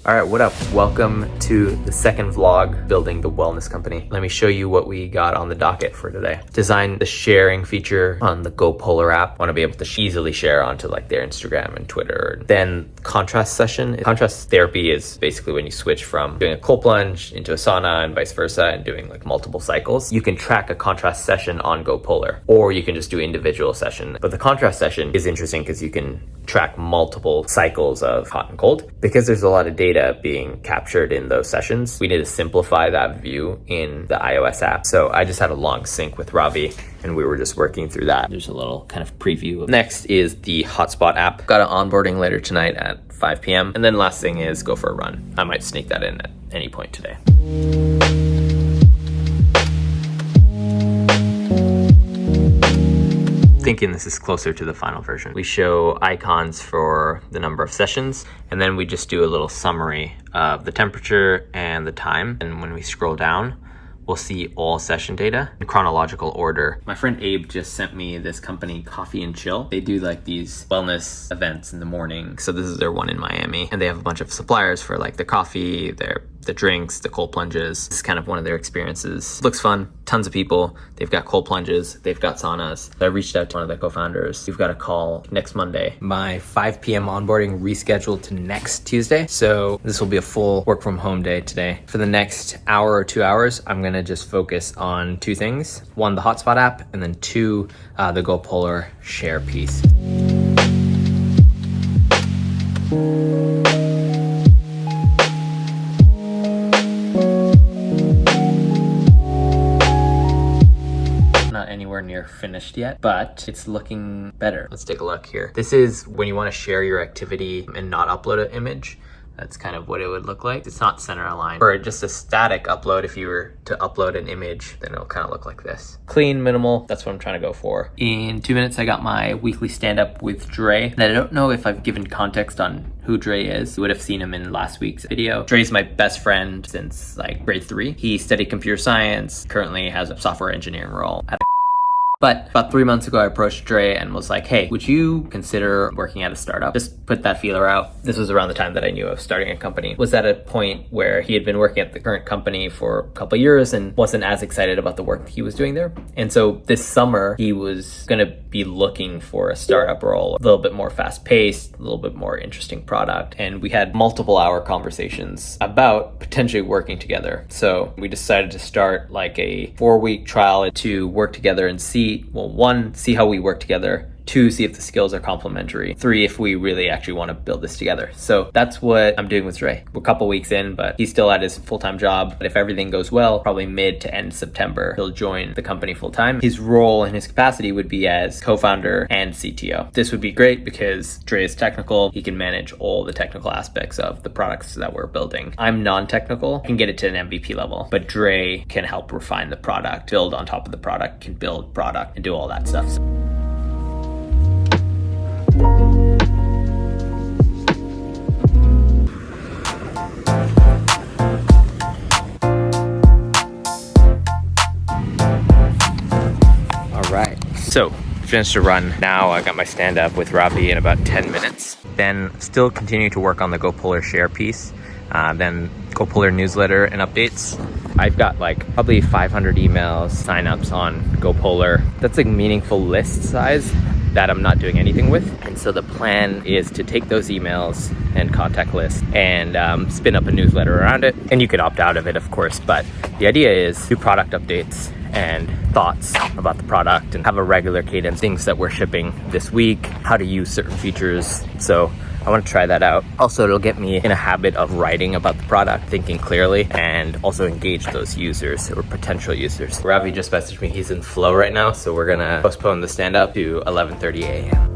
All right, what up? Welcome to the second vlog, building the wellness company. Let me show you what we got on the docket for today. Design the sharing feature on the GoPolar app. Want to be able to easily share onto like their Instagram and Twitter. Then contrast session. Contrast therapy is basically when you switch from doing a cold plunge into a sauna and vice versa and doing like multiple cycles. You can track a contrast session on GoPolar, or you can just do individual session. But the contrast session is interesting because you can track multiple cycles of hot and cold. Because there's a lot of data being captured in those sessions, we need to simplify that view in the iOS app. So I just had a long sync with Ravi and we were just working through that. There's a little kind of preview. Next is the Hotspot app. Got an onboarding later tonight at 5 p.m. And then last thing is go for a run. I might sneak that in at any point today. Thinking this is closer to the final version. We show icons for the number of sessions, and then we just do a little summary of the temperature and the time. And when we scroll down, we'll see all session data in chronological order. My friend Abe just sent me this company, Coffee and Chill. They do like these wellness events in the morning. So this is their one in Miami, and they have a bunch of suppliers for like the coffee, the drinks, the cold plunges. This is kind of one of their experiences. Looks fun, tons of people. They've got cold plunges, they've got saunas. I reached out to one of the co-founders. We've got a call next Monday. My 5 p.m. onboarding rescheduled to next Tuesday. So this will be a full work from home day today. For the next hour or 2 hours, I'm gonna just focus on two things. One, the Hotspot app, and then two, the GoPolar share piece. Anywhere near finished yet, but it's looking better. Let's take a look here. This is when you want to share your activity and not upload an image. That's kind of what it would look like. It's not center aligned. Or just a static upload, if you were to upload an image, then it'll kind of look like this. Clean, minimal, that's what I'm trying to go for. In 2 minutes, I got my weekly stand-up with Dre. And I don't know if I've given context on who Dre is. You would have seen him in last week's video. Dre's my best friend since like grade 3. He studied computer science, currently has a software engineering role at But about 3 months ago, I approached Dre and was like, hey, would you consider working at a startup? Just put that feeler out. This was around the time that I knew of starting a company. Was at a point where he had been working at the current company for a couple of years and wasn't as excited about the work he was doing there. And so this summer, he was going to be looking for a startup role, a little bit more fast paced, a little bit more interesting product. And we had multiple hour conversations about potentially working together. So we decided to start like a 4-week trial to work together and see, well, 1, see how we work together. 2, see if the skills are complementary. 3, if we really actually want to build this together. So that's what I'm doing with Dre. We're a couple weeks in, but he's still at his full-time job. But if everything goes well, probably mid to end September, he'll join the company full-time. His role and his capacity would be as co-founder and CTO. This would be great because Dre is technical. He can manage all the technical aspects of the products that we're building. I'm non-technical. I can get it to an MVP level, but Dre can help refine the product, build on top of the product, can build product and do all that stuff. So, finished a run. Now I got my stand-up with Ravi in about 10 minutes. Then still continue to work on the GoPolar share piece. Then GoPolar newsletter and updates. I've got like probably 500 emails, signups on GoPolar. That's like meaningful list size that I'm not doing anything with. And so the plan is to take those emails and contact lists and spin up a newsletter around it. And you could opt out of it, of course, but the idea is do product updates and thoughts about the product and have a regular cadence, things that we're shipping this week, how to use certain features. So I want to try that out. Also, it'll get me in a habit of writing about the product, thinking clearly, and also engage those users or potential users. Ravi just messaged me. He's in flow right now, so we're gonna postpone the stand-up to 11:30 a.m.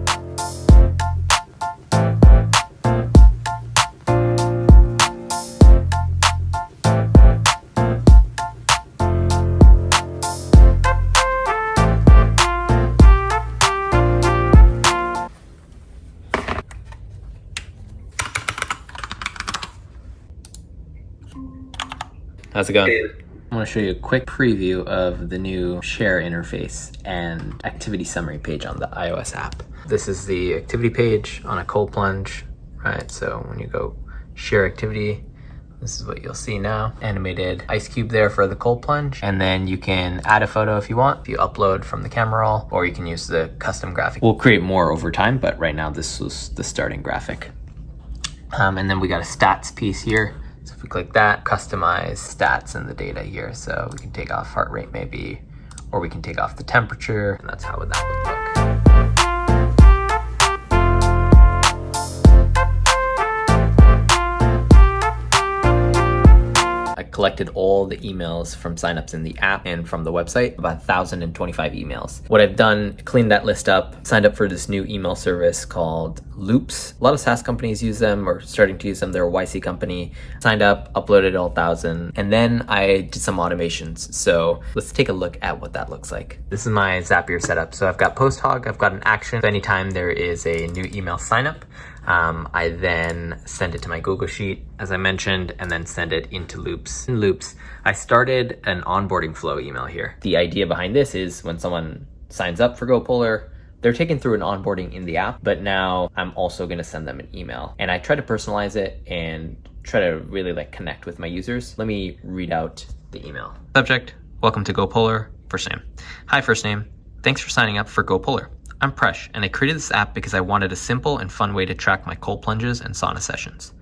How's it going? I want to show you a quick preview of the new share interface and activity summary page on the iOS app. This is the activity page on a cold plunge, right? So when you go share activity. This is what you'll see now. Animated ice cube there for the cold plunge. And then you can add a photo if you want, if you upload from the camera roll, or you can use the custom graphic. We'll create more over time, but right now this was the starting graphic. And then we got a stats piece here. So if we click that, customize stats and the data here. So we can take off heart rate maybe, or we can take off the temperature, and that's how that would look. Collected all the emails from signups in the app and from the website, about 1,025 emails. What I've done, cleaned that list up, signed up for this new email service called Loops. A lot of SaaS companies use them or starting to use them. They're a YC company. Signed up, uploaded all 1,000, and then I did some automations. So let's take a look at what that looks like. This is my Zapier setup. So I've got post hog, I've got an action. Anytime there is a new email signup, I then send it to my Google Sheet, as I mentioned, and then send it into Loops. In Loops, I started an onboarding flow email here. The idea behind this is when someone signs up for GoPolar, they're taken through an onboarding in the app, but now I'm also going to send them an email. And I try to personalize it and try to really connect with my users. Let me read out the email. Subject, welcome to GoPolar. First name. Hi, first name. Thanks for signing up for GoPolar. I'm Presh, and I created this app because I wanted a simple and fun way to track my cold plunges and sauna sessions.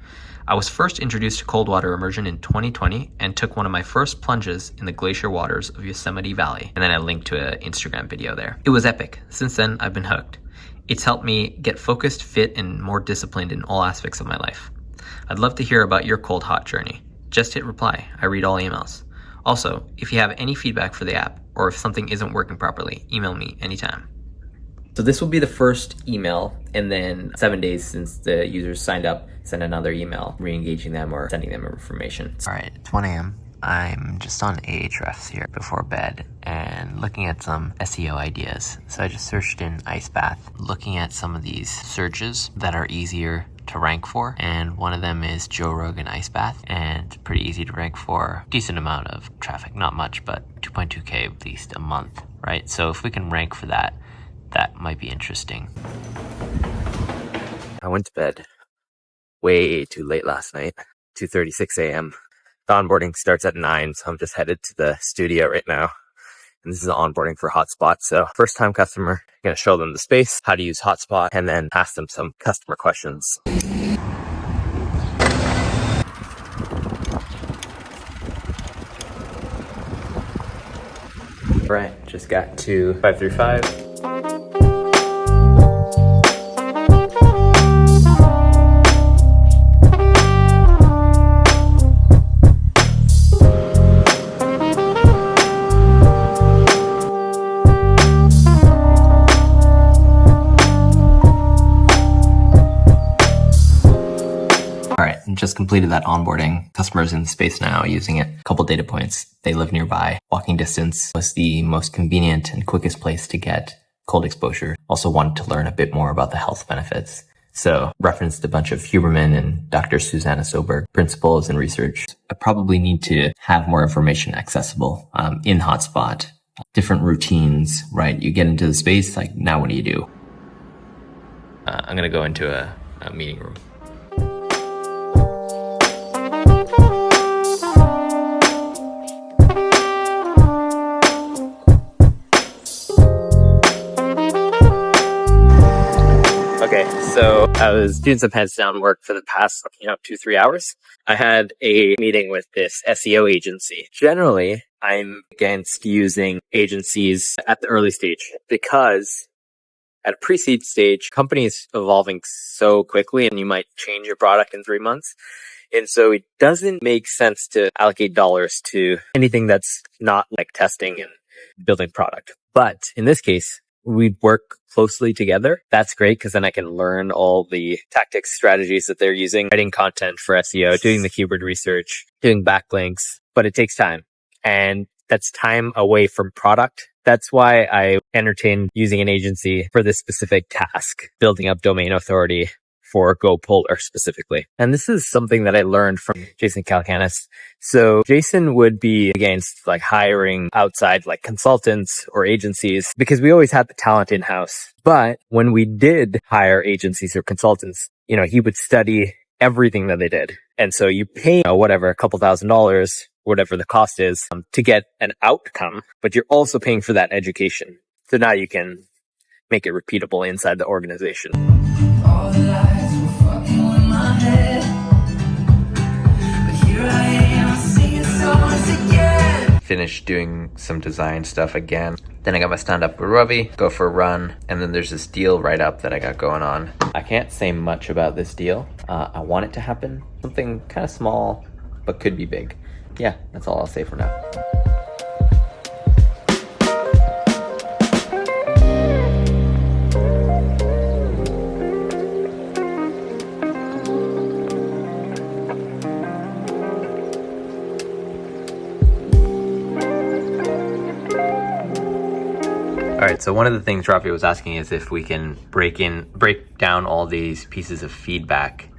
I was first introduced to cold water immersion in 2020 and took one of my first plunges in the glacier waters of Yosemite Valley, and then I linked to an Instagram video there. It was epic. Since then, I've been hooked. It's helped me get focused, fit, and more disciplined in all aspects of my life. I'd love to hear about your cold hot journey. Just hit reply. I read all emails. Also, if you have any feedback for the app, or if something isn't working properly, email me anytime. So this will be the first email, and then 7 days since the users signed up, send another email, re-engaging them or sending them information. All right, it's 1 a.m. I'm just on Ahrefs here before bed and looking at some SEO ideas. So I just searched in ice bath, looking at some of these searches that are easier to rank for, and one of them is Joe Rogan ice bath, and pretty easy to rank for. Decent amount of traffic, not much, but 2.2K at least a month, right? So if we can rank for that, that might be interesting. I went to bed way too late last night, 2:36 a.m. The onboarding starts at 9, so I'm just headed to the studio right now. And this is the onboarding for Hotspot. So first time customer, I'm going to show them the space, how to use Hotspot, and then ask them some customer questions. All right, just got to 535. Just completed that onboarding. Customers in the space now using it. A couple data points. They live nearby. Walking distance was the most convenient and quickest place to get cold exposure. Also wanted to learn a bit more about the health benefits. So referenced a bunch of Huberman and Dr. Susanna Soberg principles and research. I probably need to have more information accessible in Hotspot. Different routines, right? You get into the space, now what do you do? I'm going to go into a meeting room. Okay, so I was doing some heads down work for the past, 2-3 hours. I had a meeting with this SEO agency. Generally, I'm against using agencies at the early stage because at a pre-seed stage, companies evolving so quickly and you might change your product in 3 months. And so it doesn't make sense to allocate dollars to anything that's not like testing and building product. But in this case, we work closely together. That's great because then I can learn all the tactics, strategies that they're using, writing content for SEO, doing the keyword research, doing backlinks, but it takes time. And that's time away from product. That's why I entertain using an agency for this specific task, building up domain authority for GoPolar specifically. And this is something that I learned from Jason Calacanis. So Jason would be against hiring outside consultants or agencies because we always had the talent in-house. But when we did hire agencies or consultants, he would study everything that they did. And so you pay whatever, a couple $1,000s, whatever the cost is, to get an outcome, but you're also paying for that education. So now you can make it repeatable inside the organization. All the lights were fucking with my head, but here I am singing songs again. Finished doing some design stuff again. Then I got my stand-up with Ravi, go for a run, and then there's this deal write-up that I got going on. I can't say much about this deal. I want it to happen. Something kind of small, but could be big. Yeah, that's all I'll say for now. All right, so one of the things Rafi was asking is if we can break down all these pieces of feedback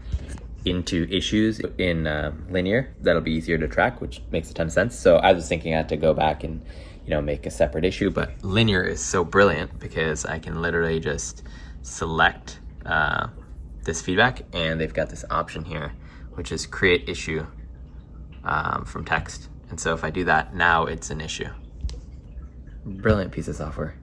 into issues in linear. That'll be easier to track, which makes a ton of sense. So I was thinking I had to go back and make a separate issue, but linear is so brilliant because I can literally just select this feedback, and they've got this option here, which is create issue from text. And so if I do that, now it's an issue. Brilliant piece of software.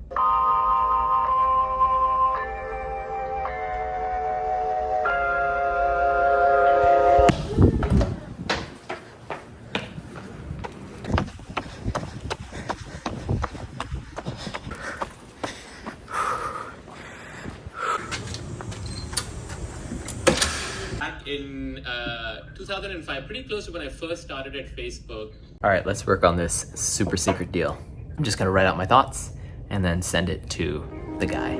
Back in 2005, pretty close to when I first started at Facebook. All right, let's work on this super secret deal. I'm just gonna write out my thoughts and then send it to the guy.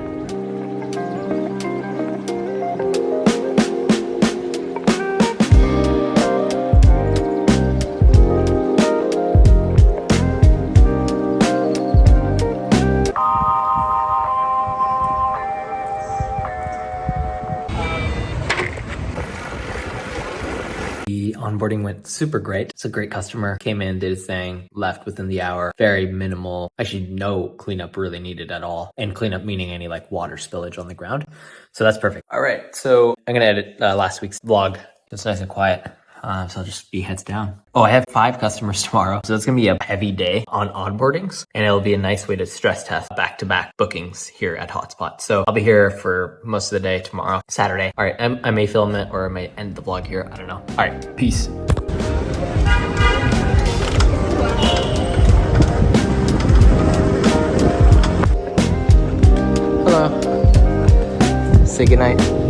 The onboarding went super great. It's a great customer. Came in, did his thing, left within the hour. Very minimal, actually no cleanup really needed at all. And cleanup meaning any like water spillage on the ground. So that's perfect. All right, so I'm gonna edit last week's vlog. It's nice and quiet. So I'll just be heads down. Oh, I have 5 customers tomorrow. So it's gonna be a heavy day on onboardings, and it'll be a nice way to stress test back-to-back bookings here at Hotspot. So I'll be here for most of the day tomorrow, Saturday. All right, I may film it or I may end the vlog here. I don't know. All right, peace. Hello. Say goodnight.